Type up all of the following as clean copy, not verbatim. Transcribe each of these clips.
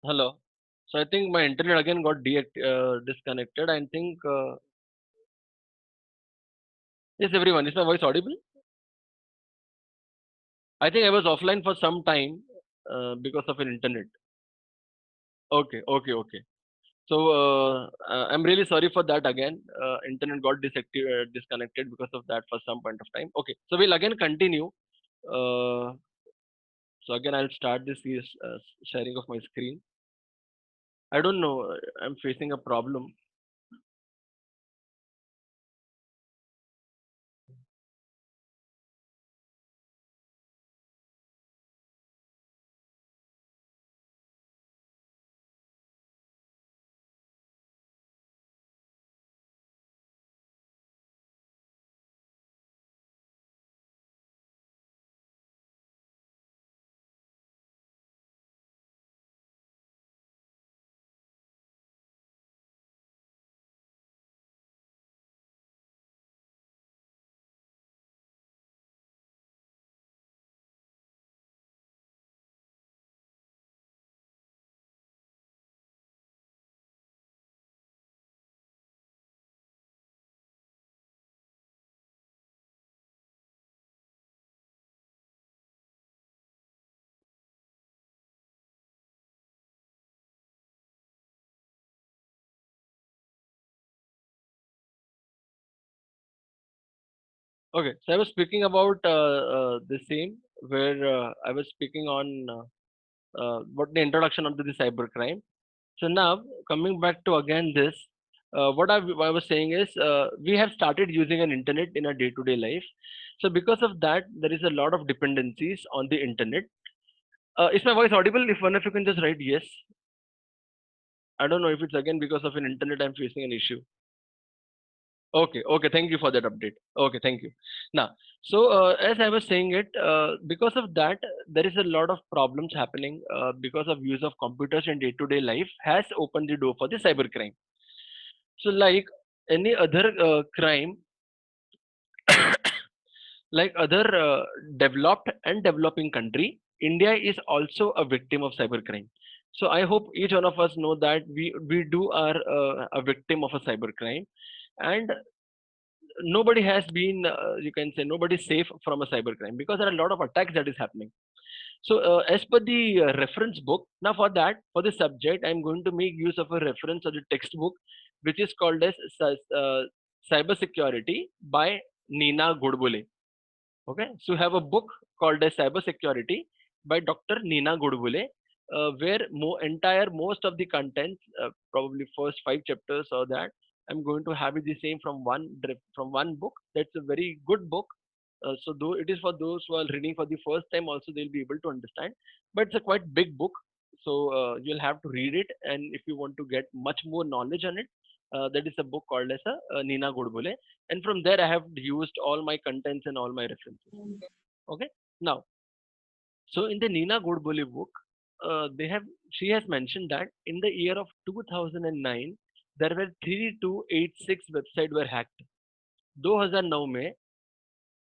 Hello. So I think my internet again got disconnected. I think yes, everyone. Is my voice audible? I think I was offline for some time because of an internet. Okay, okay, okay. So I'm really sorry for that again. Internet got disconnected because of that for some point of time. Okay, so we'll again continue. Uh, so again, I'll start this sharing of my screen. I don't know. I'm facing a problem. Okay, so I was speaking about the same where I was speaking on what the introduction onto the cybercrime. So now coming back to again this, what I was saying is we have started using an internet in our day-to-day life. So because of that, there is a lot of dependencies on the internet. Is my voice audible? If one of you can just write yes. I don't know if it's again because of an internet I'm facing an issue. Okay, okay. Thank you for that update. Okay, thank you. Now, so as I was saying it, because of that, there is a lot of problems happening because of use of computers in day-to-day life has opened the door for the cybercrime. So, like any other crime, like other developed and developing country, India is also a victim of cybercrime. So, I hope each one of us know that we do are a victim of a cybercrime, and nobody has been you can say nobody safe from a cybercrime because there are a lot of attacks that is happening. So as per the reference book, now for that, for the subject, I'm going to make use of a reference of the textbook which is called as cyber security by Nina Godbole. Okay, so we have a book called as cyber security by Dr. Nina Godbole, where entire most of the contents, probably first 5 chapters or that, I'm going to have it the same from from one book. That's a very good book. So though it is for those who are reading for the first time, also they'll be able to understand. But it's a quite big book, so you'll have to read it. And if you want to get much more knowledge on it, that is a book called as Nina Godbole, and from there I have used all my contents and all my references. Okay, now, so in the Nina Godbole book, they have she has mentioned that in the year of 2009 there were 3286 websites were hacked. 2009 में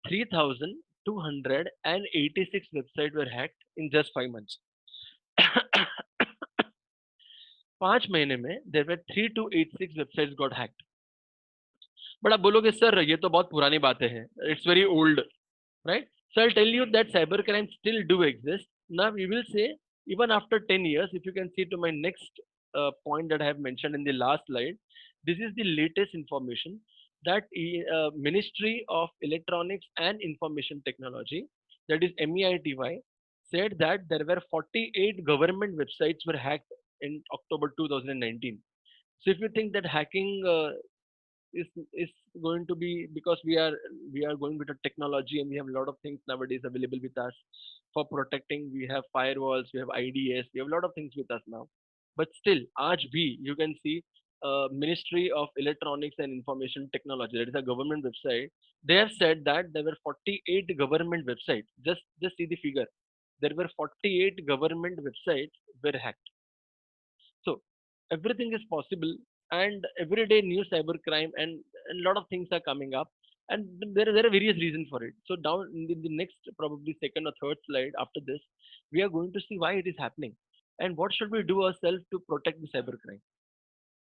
3286 websites were hacked in just 5 months. 5 महीने में there were 3286 websites got hacked. But आप बोलोगे sir ये तो बहुत पुरानी बातें हैं, it's very old, right? So I'll tell you that cybercrime still do exist. Now we will say even after 10 years, if you can see to my next point that I have mentioned in the last slide, this is the latest information that Ministry of Electronics and Information Technology, that is MEITY, said that there were 48 government websites were hacked in October 2019. So if you think that hacking is going to be because we are going with a technology and we have a lot of things nowadays available with us for protecting. We have firewalls, we have IDS, we have a lot of things with us now. But still, aaj bhi you can see Ministry of Electronics and Information Technology, that is a government website. They have said that there were 48 government websites. Just see the figure. There were 48 government websites were hacked. So everything is possible, and every day new cybercrime and a lot of things are coming up, and there are various reasons for it. So down in the next probably second or third slide after this, we are going to see why it is happening. and what should we do ourselves to protect the cybercrime,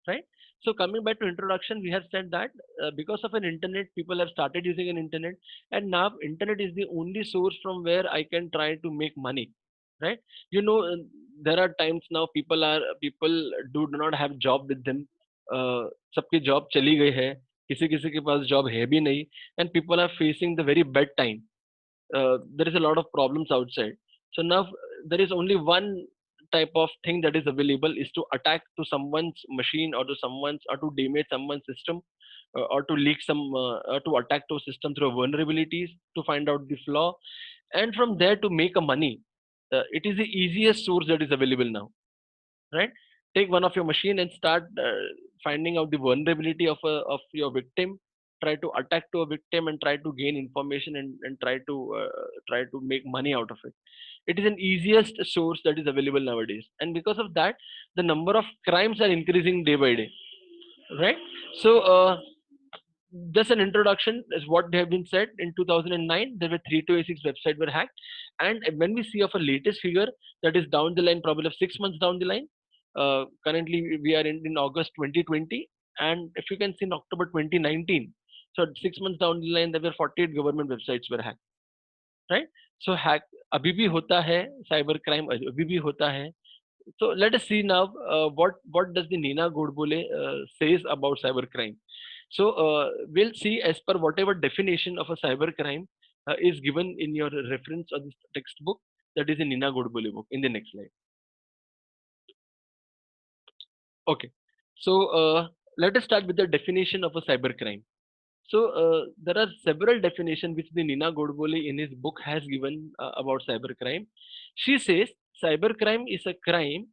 right? So coming back to introduction, we have said that because of an internet, people have started using an internet, and now internet is the only source from where I can try to make money, right? You know, there are times now people do not have job with them. सबकी job चली गई है, किसी किसी के पास job है भी नहीं, and people are facing the very bad time. There is a lot of problems outside. So now there is only one type of thing that is available is to attack to someone's machine or to someone's or to damage someone's system, or to leak some or to attack to a system through vulnerabilities to find out the flaw, and from there to make a money. It is the easiest source that is available now, right? Take one of your machine and start finding out the vulnerability of your victim, try to attack to a victim and try to gain information, and try to make money out of it. It is an easiest source that is available nowadays, and because of that the number of crimes are increasing day by day, right? So just an introduction is what they have been said. In 2009 there were 3286 websites were hacked, and when we see of a latest figure, that is down the line, probably of 6 months down the line, currently we are in August 2020, and if you can see in October 2019, so 6 months down the line there were 48 government websites were hacked, right? So hack अभी भी होता है, cyber crime अभी भी होता है. So let us see now what does the Nina Godbole says about cybercrime. So we'll see as per whatever definition of a cybercrime is given in your reference or this textbook, that is in Nina Godbole book, in the next slide. Okay. So let us start with the definition of a cybercrime. So there are several definitions which the Nina Godbole in his book has given about cybercrime. She says cybercrime is a crime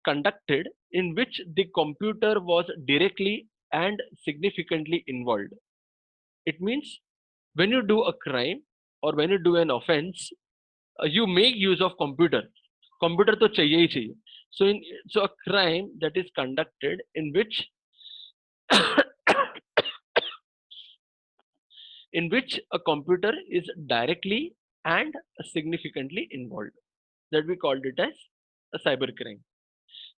conducted in which the computer was directly and significantly involved. It means when you do a crime or when you do an offense, you make use of computer. Computer to chahiye hi chahiye. So a crime that is conducted in which a computer is directly and significantly involved, that we called it as a cybercrime.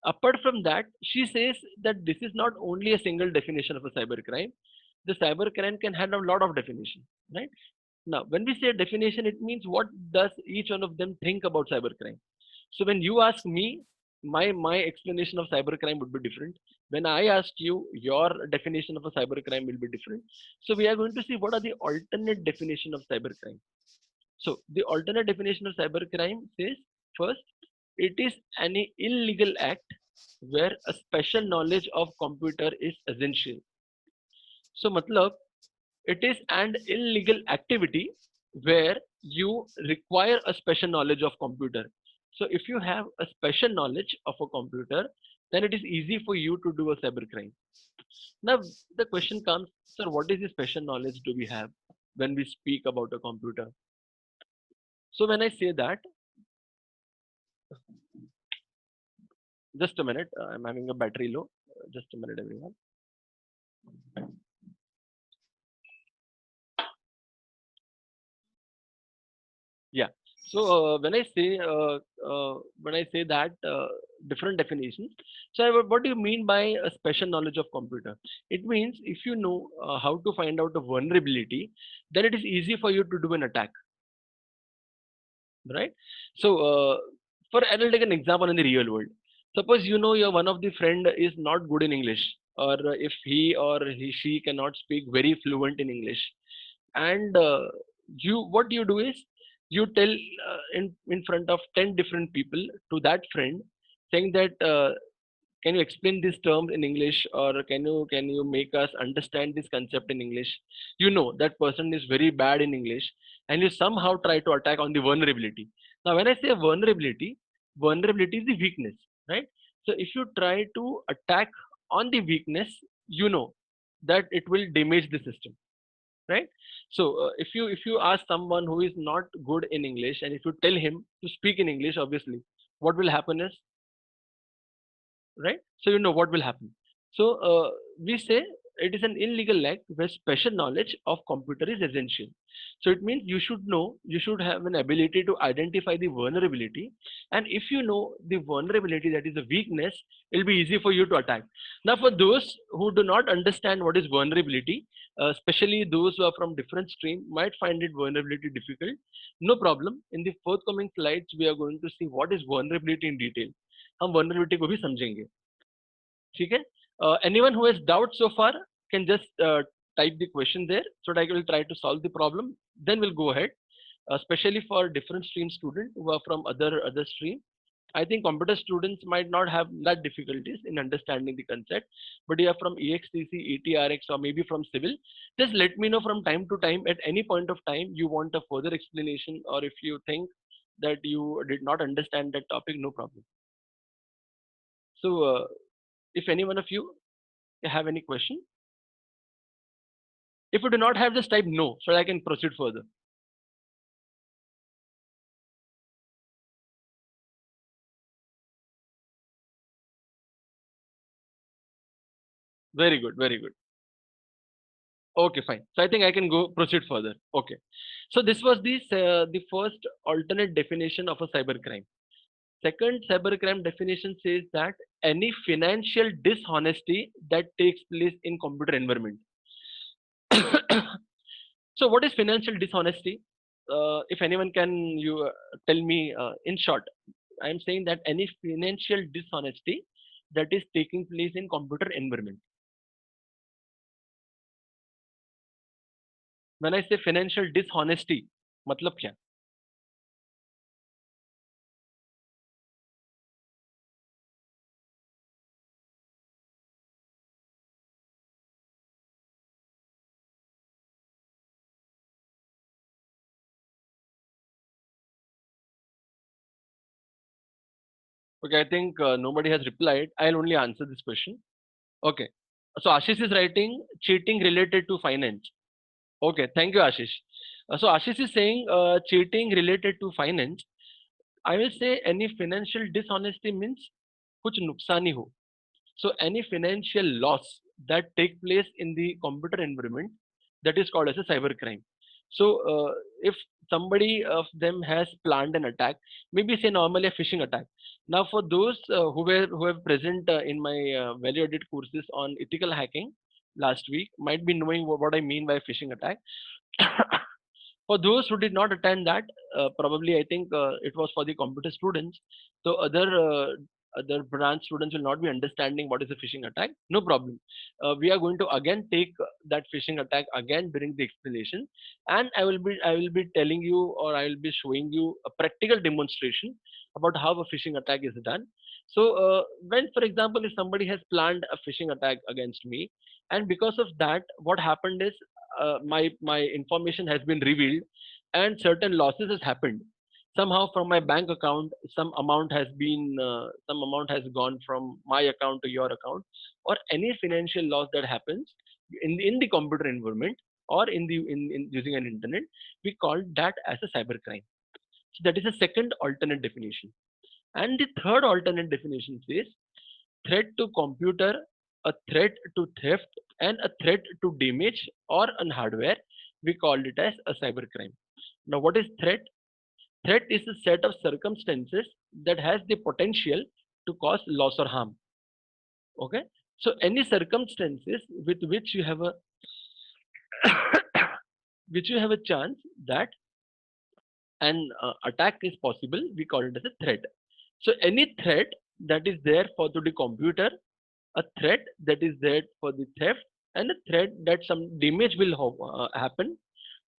Apart from that, she says that this is not only a single definition of a cybercrime. The cybercrime can have a lot of definition, right? Now, when we say definition, it means what does each one of them think about cybercrime. So when you ask me, my explanation of cybercrime would be different. When I ask you, your definition of a cybercrime will be different. So we are going to see what are the alternate definition of cybercrime. So the alternate definition of cybercrime says, first, it is any illegal act where a special knowledge of computer is essential. So matlab, it is an illegal activity where you require a special knowledge of computer. So if you have a special knowledge of a computer, then it is easy for you to do a cybercrime. Now the question comes, sir, what is the special knowledge do we have when we speak about a computer? So when I say that, just a minute, I'm having a battery low. Just a minute, everyone. Yeah. So when I say that different definitions, so what do you mean by a special knowledge of computer? It means if you know how to find out a vulnerability, then it is easy for you to do an attack, right? So for I'll take an example in the real world. Suppose you know your one of the friend is not good in English, or if he or she cannot speak very fluent in English, and you what you do is you tell in front of 10 different people to that friend, saying that can you explain this term in English, or can you make us understand this concept in English. You know that person is very bad in English, and you somehow try to attack on the vulnerability. Now when I say vulnerability is the weakness, right? So if you try to attack on the weakness, you know that it will damage the system, right? So if you ask someone who is not good in English, and if you tell him to speak in English, obviously what will happen is, right? So you know what will happen. So we say it is an illegal act where special knowledge of computer is essential. So it means you should know, you should have an ability to identify the vulnerability, and if you know the vulnerability, that is a weakness, it'll be easy for you to attack. Now for those who do not understand what is vulnerability, especially those who are from different stream might find it vulnerability difficult. No problem, in the forthcoming slides we are going to see what is vulnerability in detail. हम vulnerability को भी समझेंगे. ठीक है? Anyone who has doubts so far can just type the question there so that I will try to solve the problem. Then we'll go ahead. Especially for different stream students who are from other stream. I think computer students might not have that difficulties in understanding the concept, but you are from EXTC, ETRX, or maybe from civil. Just let me know from time to time at any point of time you want a further explanation, or if you think that you did not understand that topic, no problem. So, if any one of you have any question, if you do not have, just type no so I can proceed further. Very good, very good. Okay, fine. So I think I can go proceed further. Okay. So this was the first alternate definition of a cybercrime. Second cybercrime definition says that any financial dishonesty that takes place in computer environment. So what is financial dishonesty? If anyone can you tell me in short, I am saying that any financial dishonesty that is taking place in computer environment. When I say financial dishonesty, मतलब क्या? Okay, I think nobody has replied. I'll only answer this question. Okay. So Ashish is writing cheating related to finance. Okay, thank you, Ashish. So Ashish is saying cheating related to finance. I will say any financial dishonesty means कुछ नुकसानी हो. So any financial loss that take place in the computer environment, that is called as a cyber crime. So if somebody of them has planned an attack, maybe say normally a phishing attack. Now for those who have present in my value-added courses on ethical hacking last week, might be knowing what I mean by phishing attack. For those who did not attend that, probably I think it was for the computer students. So other branch students will not be understanding what is a phishing attack. No problem. We are going to again take that phishing attack again during the explanation, and I will be telling you, or I will be showing you a practical demonstration about how a phishing attack is done. So when, for example, if somebody has planned a phishing attack against me, and because of that, what happened is my information has been revealed, and certain losses has happened somehow from my bank account. Some amount has gone from my account to your account, or any financial loss that happens in the computer environment, or in using an internet, we call that as a cyber crime. So that is a second alternate definition. And the third alternate definition says threat to computer, a threat to theft, and a threat to damage or on hardware. We call it as a cybercrime. Now, what is threat? Threat is a set of circumstances that has the potential to cause loss or harm. Okay, so any circumstances with which you have a which you have a chance that an attack is possible, we call it as a threat. So any threat that is there for to the computer, a threat that is there for the theft, and a threat that some damage will happen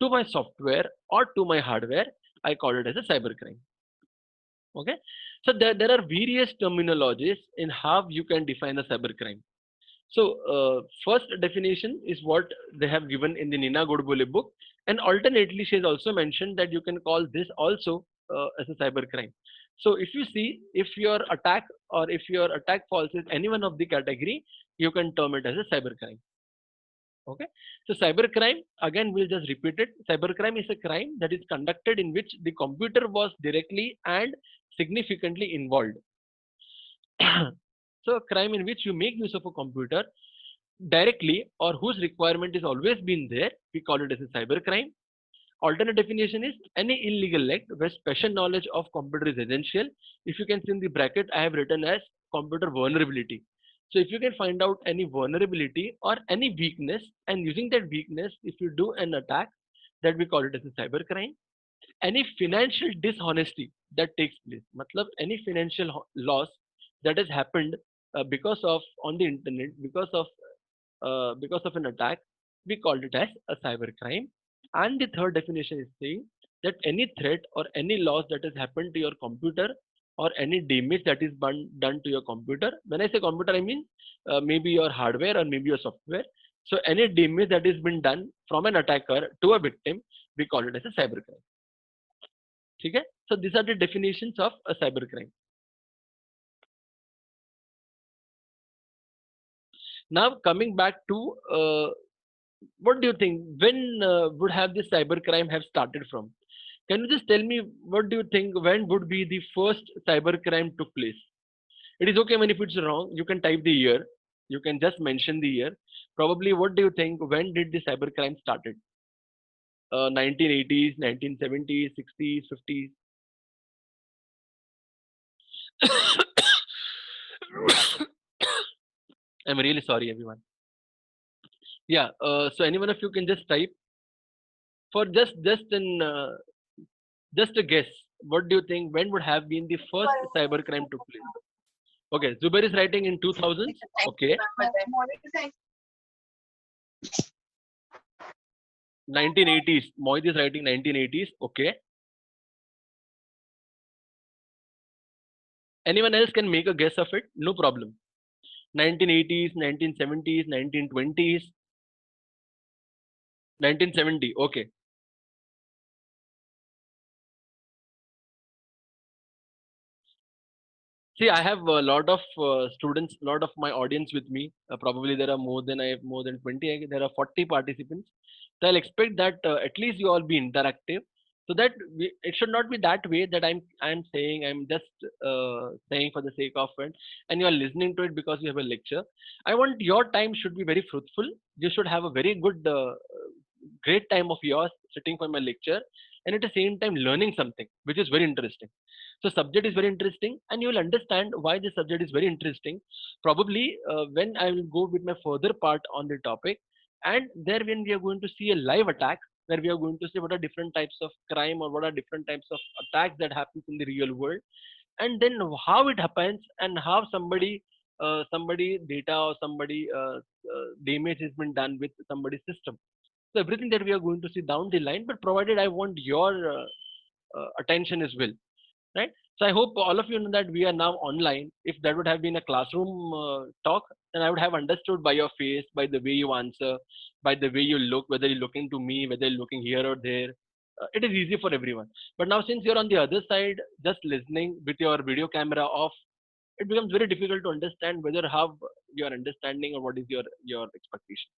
to my software or to my hardware, I call it as a cybercrime. Okay, so there are various terminologies in how you can define a cybercrime. So first definition is what they have given in the Nina Godbole book, and alternately she has also mentioned that you can call this also as a cybercrime. So if you see, if your attack or if your attack falls in any one of the category, you can term it as a cybercrime. Okay, so cybercrime, again we'll just repeat it. Cybercrime is a crime that is conducted in which the computer was directly and significantly involved. So a crime in which you make use of a computer directly or whose requirement is always been there, we call it as a cyber crime. Alternate definition is any illegal act where special knowledge of computer is essential. If you can see in the bracket, I have written as computer vulnerability. So if you can find out any vulnerability or any weakness, and using that weakness, if you do an attack, that we call it as a cyber crime. Any financial dishonesty that takes place, matlab any financial loss that has happened because of on the internet, because of an attack, we called it as a cyber crime. And the third definition is saying that any threat or any loss that has happened to your computer or any damage that is done to your computer. When I say computer, I mean maybe your hardware or maybe your software. So any damage that has been done from an attacker to a victim, we call it as a cyber crime. Okay? So these are the definitions of a cyber crime. Now coming back to what do you think? When would have this cyber crime have started from? Can you just tell me what do you think? When would be the first cyber crime took place? It is okay when if it's wrong, you can type the year. You can just mention the year. Probably, what do you think? When did the cyber crime started? 1980s, 1970s, 60s, 50s. I'm really sorry, everyone. Yeah. So any one of you can just type for just a guess. What do you think? When would have been the first cyber crime took place? Okay, Zubair is writing in 2000s. Okay, 1980s. Mohit is writing 1980s. Okay. Anyone else can make a guess of it. No problem. 1980s, 1970s, 1920s, 1970. Okay. See, I have a lot of students, lot of my audience with me. Probably there are more than I have more than 20. There are 40 participants. So I'll expect that at least you all be interactive, so that it should not be that way that I'm saying I'm just saying for the sake of it, and you are listening to it because you have a lecture. I want your time should be very fruitful. You should have a very good, great time of yours sitting for my lecture, and at the same time learning something which is very interesting. So subject is very interesting, and you will understand why the subject is very interesting. Probably when I will go with my further part on the topic, and there when we are going to see a live attack, where we are going to see what are different types of crime or what are different types of attacks that happens in the real world, and then how it happens and how somebody data or somebody damage has been done with somebody's system. So everything that we are going to see down the line, but provided I want your attention as well, right? So I hope all of you know that we are now online. If that would have been a classroom talk, then I would have understood by your face, by the way you answer, by the way you look, whether you're looking to me, whether you're looking here or there. It is easy for everyone. But now since you're on the other side, just listening with your video camera off, it becomes very difficult to understand whether how you are understanding or what is your expectation.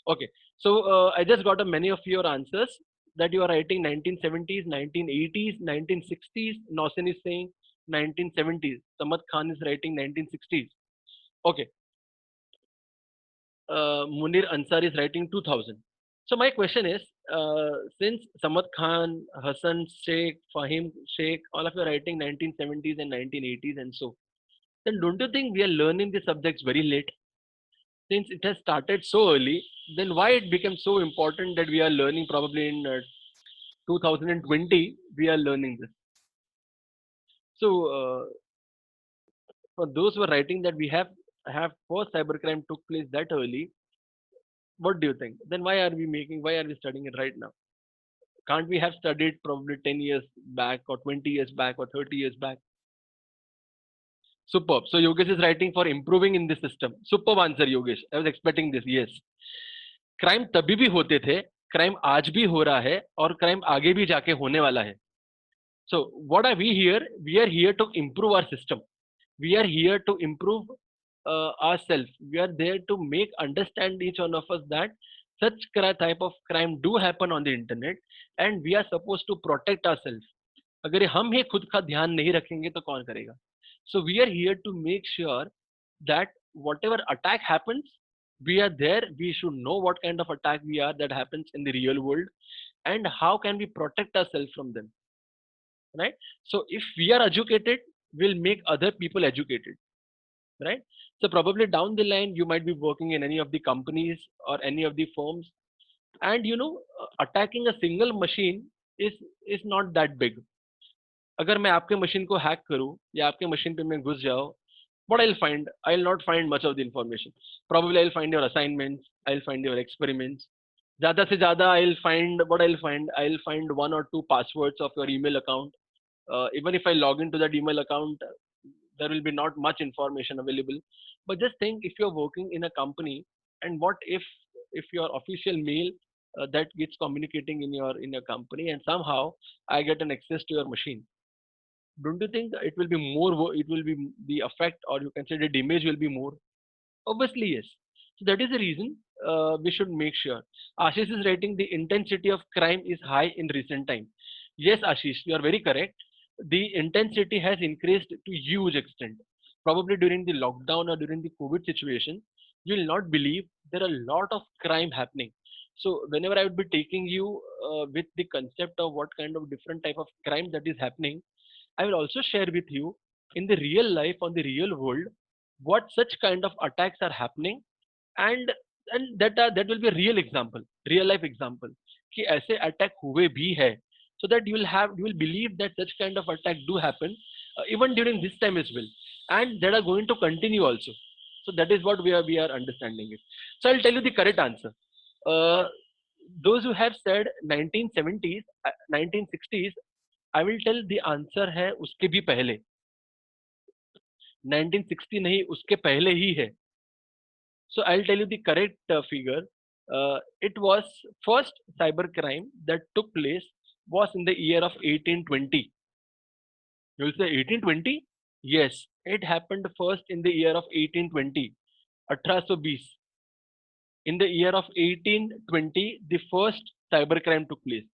Okay, so I just got a many of your answers that you are writing 1970s, 1980s, 1960s. Nausin is saying 1970s. Samad Khan is writing 1960s. Okay, Munir Ansar is writing 2000. So my question is, since Samad Khan, Hassan Sheikh, Fahim Sheikh, all of you are writing 1970s and 1980s and so, then don't you think we are learning the subjects very late? Since it has started so early, then why it became so important that we are learning probably in 2020, we are learning this. So for those who are writing that we have first cybercrime took place that early, what do you think? Then why are we studying it right now? Can't we have studied probably 10 years back or 20 years back or 30 years back? Superb. So Yogesh is writing for improving in the system. Superb answer, Yogesh. I was expecting this. Yes. Crime तभी भी होते थे, crime आज भी हो रहा है और क्राइम आगे भी जाके होने वाला है. So what are we here? We are here to improve our system. We are here to improve ourselves. We are there to make understand each one of us that such type of crime do happen on the internet, and we are supposed to protect ourselves. अगर हम ही खुद का ध्यान नहीं रखेंगे तो कौन करेगा? So we are here to make sure that whatever attack happens, We are there, we should know what kind of attack we are that happens in the real world, and how can we protect ourselves from them, right? So if we are educated, we'll make other people educated, right? So probably down the line you might be working in any of the companies or any of the firms, and attacking a single machine is is not that big. अगर मैं आपके machine को hack करूं या आपके machine पे मैं घुस जाऊं, what I'll find, I'll not find much of the information. Probably I'll find your assignments, I'll find your experiments. ज़्यादा से ज़्यादा I'll find what I'll find one or two passwords of your email account. Even if I log into that email account, there will be not much information available. But just think, if you're working in a company, and what if your official mail that gets communicating in your company, and somehow I get an access to your machine, don't you think it will be more it will be the effect, or you can say the damage will be more? Obviously yes. So that is the reason we should make sure. Ashish is writing the intensity of crime is high in recent time. Yes, Ashish, you are very correct. The intensity has increased to huge extent. Probably during the lockdown or during the COVID situation, you will not believe there are a lot of crime happening. So whenever I would be taking you with the concept of what kind of different type of crime that is happening, I will also share with you in the real life, on the real world, what such kind of attacks are happening, and that will be a real example, real life example, कि ऐसे attack हुए भी है, so that you will believe that such kind of attack do happen even during this time as well, and that are going to continue also. So that is what we are understanding it. So I'll tell you the correct answer. Uh, those who have said 1970s, 1960s, I will tell the answer है उसके भी पहले. 1960 नहीं, उसके पहले ही है. So I'll tell you the correct figure. It was first cyber crime that took place was in the year of 1820. You'll say 1820? Yes, it happened first in the year of 1820. 1820. In the year of 1820, the first cyber crime took place.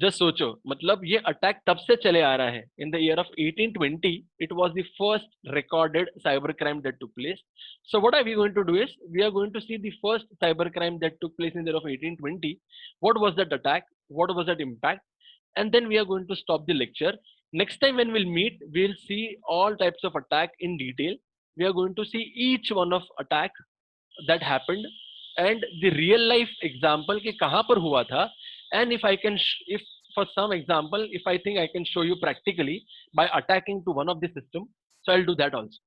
Just सोचो, मतलब ये attack तब से चले आ रहा है. In the year of 1820 it was the first recorded cyber crime that took place. So what are we going to do is we are going to see the first cyber crime that took place in the year of 1820. What was that attack, what was that impact, and then we are going to stop the lecture. Next time when we'll meet, we'll see all types of attack in detail. We are going to see each one of attack that happened and the real life example कि कहाँ पर हुआ था. And if I can if for some example, if I think I can show you practically by attacking to one of the system, so I'll do that also.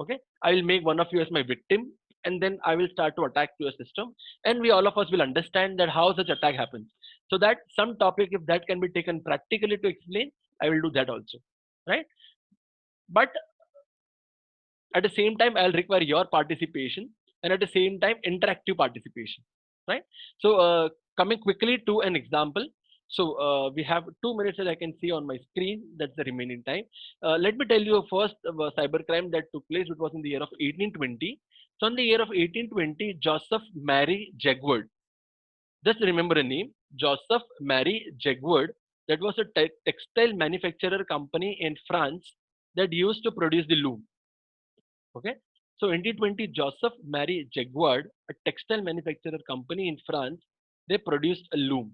Okay, I will make one of you as my victim, and then I will start to attack to your system, and we all of us will understand that how such attack happens. So that some topic, if that can be taken practically to explain, I will do that also, right? But at the same time I'll require your participation, and at the same time interactive participation, right? So coming quickly to an example. So we have 2 minutes as I can see on my screen, that's the remaining time. Let me tell you a first cyber crime that took place, which was in the year of 1820. So in the year of 1820, Joseph Mary Jegwood, just remember a name, Joseph Mary Jegwood, that was a textile manufacturer company in France that used to produce the loom. Okay. So in 2020, Joseph Marie Jegouard, a textile manufacturer company in France, they produced a loom.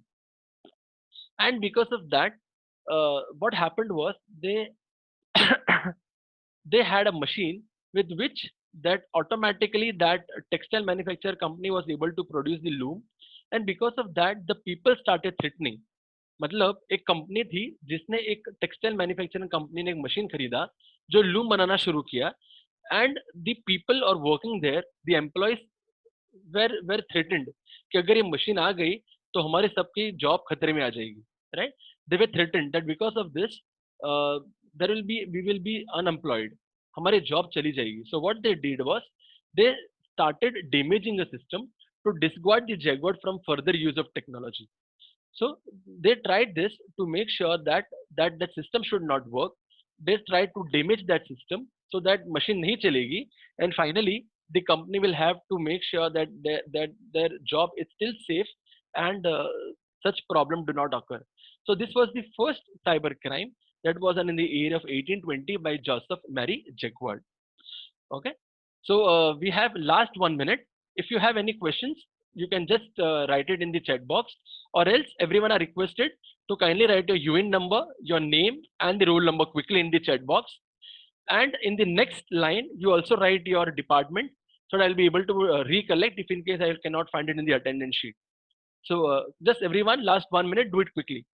And because of that, what happened was they they had a machine with which that automatically that textile manufacturer company was able to produce the loom. And because of that, the people started threatening. मतलब एक company थी जिसने एक textile manufacturing company ने एक machine खरीदा जो loom बनाना शुरू किया. And the people are working there, the employees were threatened कि अगर ये मशीन आ गई तो हमारे सबकी जॉब खतरे में आ जाएगी, right? They were threatened that because of this we will be unemployed, हमारी जॉब चली जाएगी. So what they did was they started damaging the system to dissuade the Jaguar from further use of technology. So they tried this to make sure that the system should not work. They tried to damage that system so that machine nahi chalegi, and finally the company will have to make sure that their job is still safe, and such problem do not occur. So this was the first cyber crime that was done in the year of 1820 by Joseph Mary Jegouard. Okay. So we have last 1 minute. If you have any questions, you can just write it in the chat box, or else everyone are requested to kindly write your UN number, your name, and the roll number quickly in the chat box. And in the next line, you also write your department, so that I'll be able to recollect if in case I cannot find it in the attendance sheet. So just everyone, last 1 minute, do it quickly,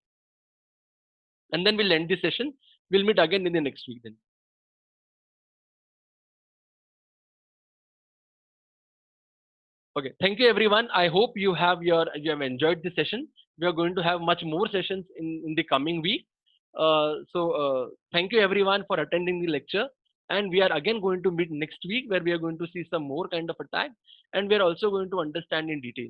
and then we'll end the session. We'll meet again in the next week then. Okay, thank you everyone. I hope you have enjoyed the session. We are going to have much more sessions in the coming week. Thank you everyone for attending the lecture. And we are again going to meet next week, where we are going to see some more kind of attack, and we are also going to understand in detail.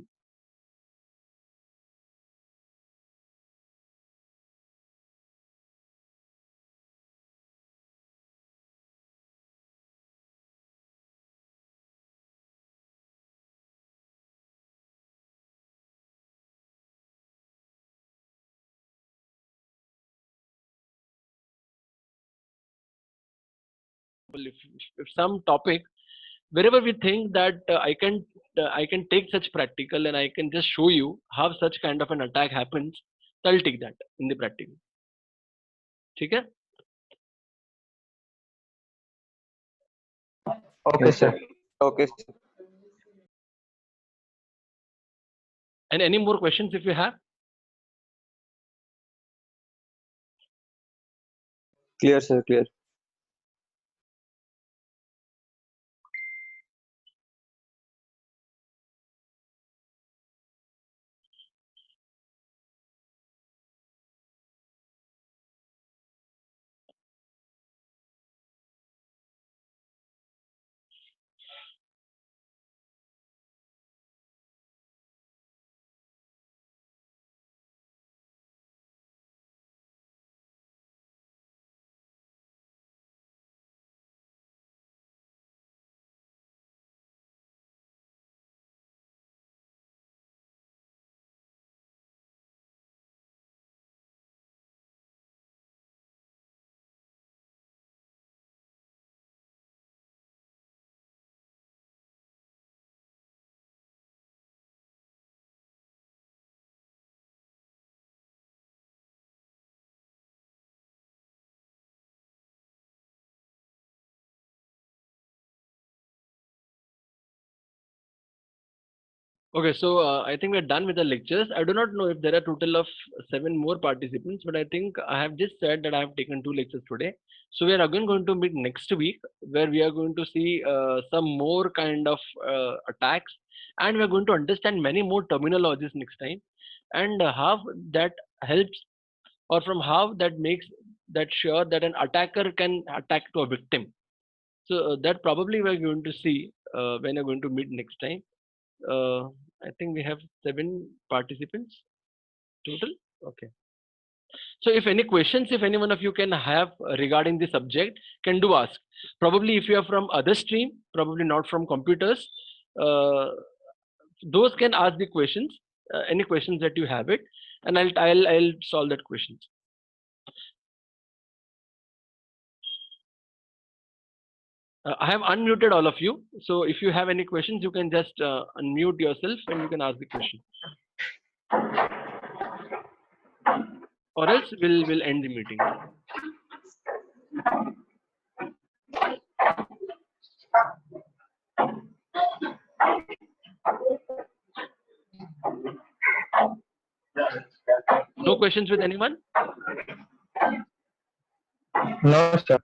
If some topic, wherever we think that I can take such practical, and I can just show you how such kind of an attack happens, so I'll take that in the practical. ठीक है? Okay, sir. Okay. And any more questions if you have? Clear, sir. Clear. Okay, so I think we're done with the lectures. I do not know if there are total of 7 more participants, but I think I have just said that I have taken 2 lectures today. So we are again going to meet next week, where we are going to see some more kind of attacks, and we are going to understand many more terminologies next time, and how that helps, or from how that makes that sure that an attacker can attack to a victim. So that probably we're going to see when we're going to meet next time. uh, I think we have 7 participants total. Okay. So if any questions, if any one of you can have regarding the subject, can do ask. Probably if you are from other stream, probably not from computers, uh, those can ask the questions, any questions that you have it, and I'll solve that questions. I have unmuted all of you. So if you have any questions, you can just unmute yourself and you can ask the question. Or else we'll end the meeting. No questions with anyone? No, sir.